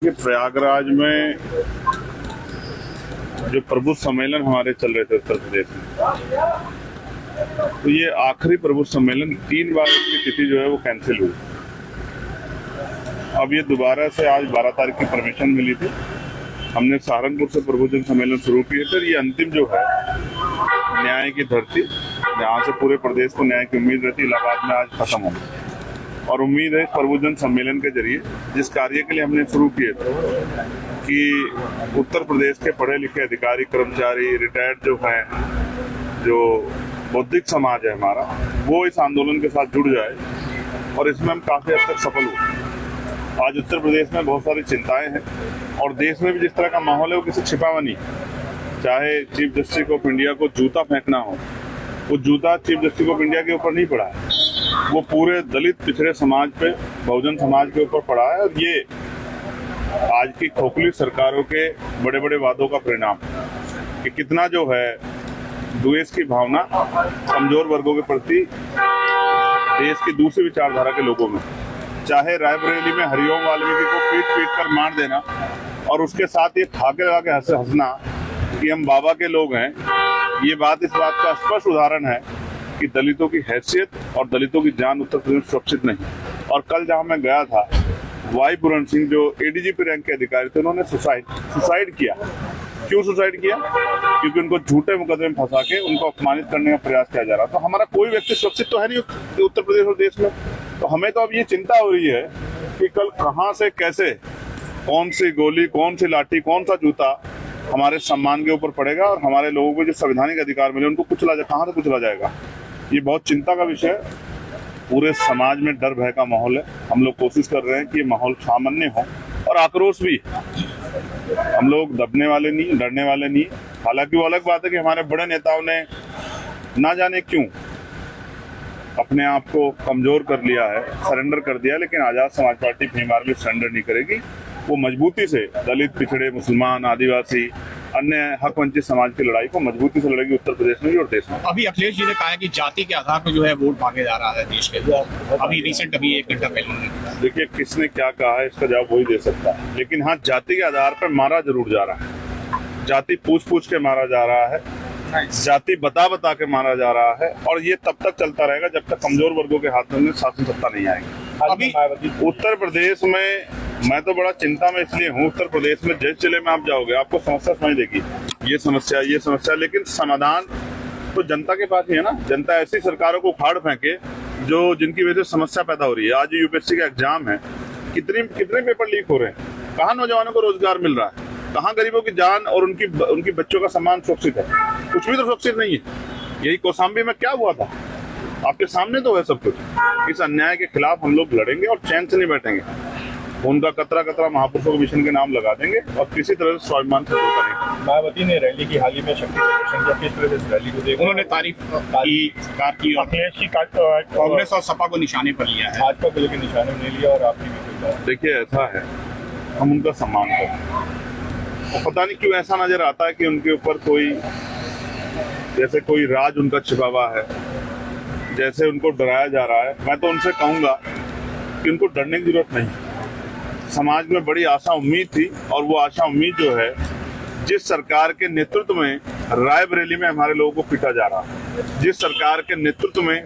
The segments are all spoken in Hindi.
कि प्रयागराज में जो प्रबुद्ध सम्मेलन हमारे चल रहे थे उत्तर प्रदेश में, तो ये आखिरी प्रबुद्ध सम्मेलन 3 बार इसकी तिथि जो है वो कैंसिल हुई। अब ये दोबारा से आज 12 तारीख की परमिशन मिली थी। हमने सहारनपुर से प्रबुद्ध सम्मेलन शुरू किए थे। ये अंतिम जो है न्याय की धरती, यहाँ से पूरे प्रदेश को न्याय की उम्मीद रहती, इलाहाबाद में आज खत्म हो गई। और उम्मीद है इस प्रबुद्ध सम्मेलन के जरिए जिस कार्य के लिए हमने शुरू किए थे कि उत्तर प्रदेश के पढ़े लिखे अधिकारी, कर्मचारी, रिटायर्ड जो हैं, जो बौद्धिक समाज है हमारा, वो इस आंदोलन के साथ जुड़ जाए और इसमें हम काफी हद तक सफल हुए। आज उत्तर प्रदेश में बहुत सारी चिंताएं हैं और देश में भी जिस तरह का माहौल है वो किसी छिपा हुआ नहीं। चाहे चीफ जस्टिस ऑफ इंडिया को जूता फेंकना हो, वो जूता चीफ जस्टिस ऑफ इंडिया के ऊपर नहीं पड़ा है, वो पूरे दलित पिछड़े समाज पे, बहुजन समाज के ऊपर पड़ा है। और ये आज की खोखली सरकारों के बड़े बड़े वादों का परिणाम कि कितना जो है द्वेष की भावना कमजोर वर्गों के प्रति देश की दूसरी विचारधारा के लोगों में, चाहे रायबरेली में हरिओम वाल्मीकि को पीट पीट कर मार देना और उसके साथ ये फाके लगा के हंसना कि हम बाबा के लोग हैं, ये बात इस बात का स्पष्ट उदाहरण है कि दलितों की हैसियत और दलितों की जान उत्तर प्रदेश में सुरक्षित नहीं। और कल जहां मैं गया था, वाई पूरन सिंह जो एडीजीपी रैंक के अधिकारी थे, उन्होंने सुसाइड किया। क्यों सुसाइड किया? क्योंकि उनको झूठे मुकदमे में फंसा के उनको अपमानित करने का प्रयास किया जा रहा। तो हमारा कोई व्यक्ति सुरक्षित तो है नहीं उत्तर प्रदेश और देश में। तो हमें तो अब ये चिंता हो रही है कि कल कहां से कैसे, कौन सी गोली, कौन सी लाठी, कौन सा जूता हमारे सम्मान के ऊपर पड़ेगा और हमारे लोगों को जो संवैधानिक अधिकार मिले उनको कहां से कुचला जाएगा। ये बहुत चिंता का विषय है। पूरे समाज में डर भय का माहौल है। हम लोग कोशिश कर रहे हैं कि ये माहौल सामान्य हो और आक्रोश भी। हम लोग दबने वाले नहीं, डरने वाले नहीं। हालांकि वो अलग बात है कि हमारे बड़े नेताओं ने ना जाने क्यों अपने आप को कमजोर कर लिया है, सरेंडर कर दिया, लेकिन Azad Samaj party Bhim army surrender नहीं करेगी। वो मजबूती से दलित, पिछड़े, मुसलमान, आदिवासी, अन्य हक वंचित समाज की लड़ाई को मजबूती से लड़ेगी उत्तर प्रदेश में भी और देश में। अभी अखिलेश जी ने कहा है कि जाति के आधार पर जो है वोट मांगे जा रहा है देश के। अभी रिसेंट अभी 1 घंटा पहले देखिए किसने क्या कहा है, इसका जवाब वही दे सकता है। लेकिन हाँ, जाति के आधार पर मारा जरूर जा रहा है। जाति पूछ के मारा जा रहा है, जाति बता के मारा जा रहा है। और ये तब तक चलता रहेगा जब तक कमजोर वर्गों के हाथ में शासन सत्ता नहीं आएगी। अभी उत्तर प्रदेश में मैं तो बड़ा चिंता में इसलिए हूँ। उत्तर प्रदेश में जिस जिले में आप जाओगे आपको समस्या समझ देगी, ये समस्या, लेकिन समाधान तो जनता के पास ही है ना। जनता ऐसी सरकारों को उखाड़ फेंके जो जिनकी वजह से समस्या पैदा हो रही है। आज यूपीएससी का एग्जाम है, कितने पेपर लीक हो रहे हैं, कहाँ नौजवानों को रोजगार मिल रहा है, कहाँ गरीबों की जान और उनकी बच्चों का सम्मान सुरक्षित है? कुछ भी तो सुरक्षित नहीं है। यही कौशाम्बी में क्या हुआ था, आपके सामने तो है सब कुछ। इस अन्याय के खिलाफ हम लोग लड़ेंगे और चैन से नहीं बैठेंगे। उनका कतरा महापुरुषों के मिशन के नाम लगा देंगे और किसी तरह से स्वाभिमान से दूर करेंगे। मायावती ने रैली की हाल ही में शक्ति प्रदर्शन किया, किस तरह से रैली को देखा? उन्होंने तारीफ की सरकार की और कांग्रेस और सपा को निशाने पर लिया है। भाजपा को लेकर निशाने नहीं लिया और आपकी भी। देखिए ऐसा है, हम उनका सम्मान करते हैं। पता नहीं क्यों ऐसा नजर आता है कि उनके ऊपर कोई जैसे कोई राज उनका छिपा हुआ है, जैसे उनको डराया जा रहा है। मैं तो उनसे कहूंगा कि उनको डरने की जरूरत नहीं। समाज में बड़ी आशा उम्मीद थी और वो आशा उम्मीद जो है, जिस सरकार के नेतृत्व में रायबरेली में हमारे लोगों को पीटा जा रहा है, जिस सरकार के नेतृत्व में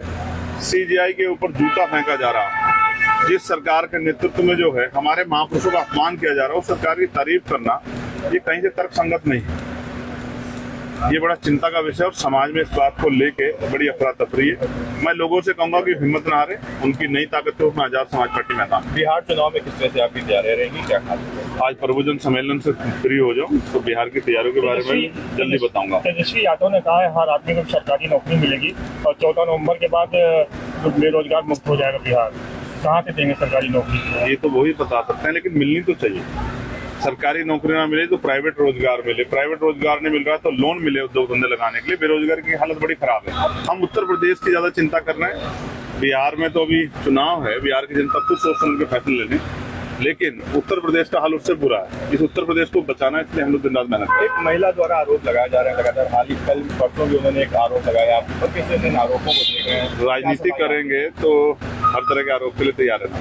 सीजीआई के ऊपर जूता फेंका जा रहा है, जिस सरकार के नेतृत्व में जो है हमारे महापुरुषों का अपमान किया जा रहा है, उस सरकार की तारीफ करना ये कहीं से तर्क संगत नहीं है। ये बड़ा चिंता का विषय और समाज में इस बात को लेके बड़ी अफरा तफरी है। मैं लोगों से कहूंगा कि हिम्मत ना हारे, उनकी नई ताकत को मैं आजाद समाज पार्टी में था। बिहार चुनाव में किस तरह से आपकी तैयारियां रहेंगी, क्या खास? आज प्रबुद्ध सम्मेलन से फ्री हो जाऊं तो बिहार की तैयारियों के बारे में जल्दी बताऊंगा। तेजस्वी यादव ने कहा है हर आदमी को सरकारी नौकरी मिलेगी और 14 नवंबर के बाद बेरोजगार मुक्त हो जाएगा बिहार। कहाँ से देंगे सरकारी नौकरी? ये तो वही बता सकते हैं, लेकिन मिलनी तो चाहिए। सरकारी नौकरी ना मिले तो प्राइवेट रोजगार मिले, प्राइवेट रोजगार नहीं मिल रहा तो लोन मिले उद्योग धंधे लगाने के लिए। बेरोजगारी की हालत बड़ी खराब है। हम उत्तर प्रदेश की ज्यादा चिंता कर रहे हैं। बिहार में तो अभी चुनाव है, बिहार की जनता खुद सोच समझ के फैसले ले लें, लेकिन उत्तर प्रदेश का हाल उससे बुरा है। इस उत्तर प्रदेश को बचाना है, इसलिए हम लोग दिन रात मेहनत करें। एक महिला द्वारा आरोप लगाया जा रहा है लगातार, हाल ही कल परसों भी उन्होंने एक आरोप लगाया, आप किस तरह से इन आरोपों को देख रहे हैं? राजनीति करेंगे तो हर तरह के आरोप के लिए तैयार रहना।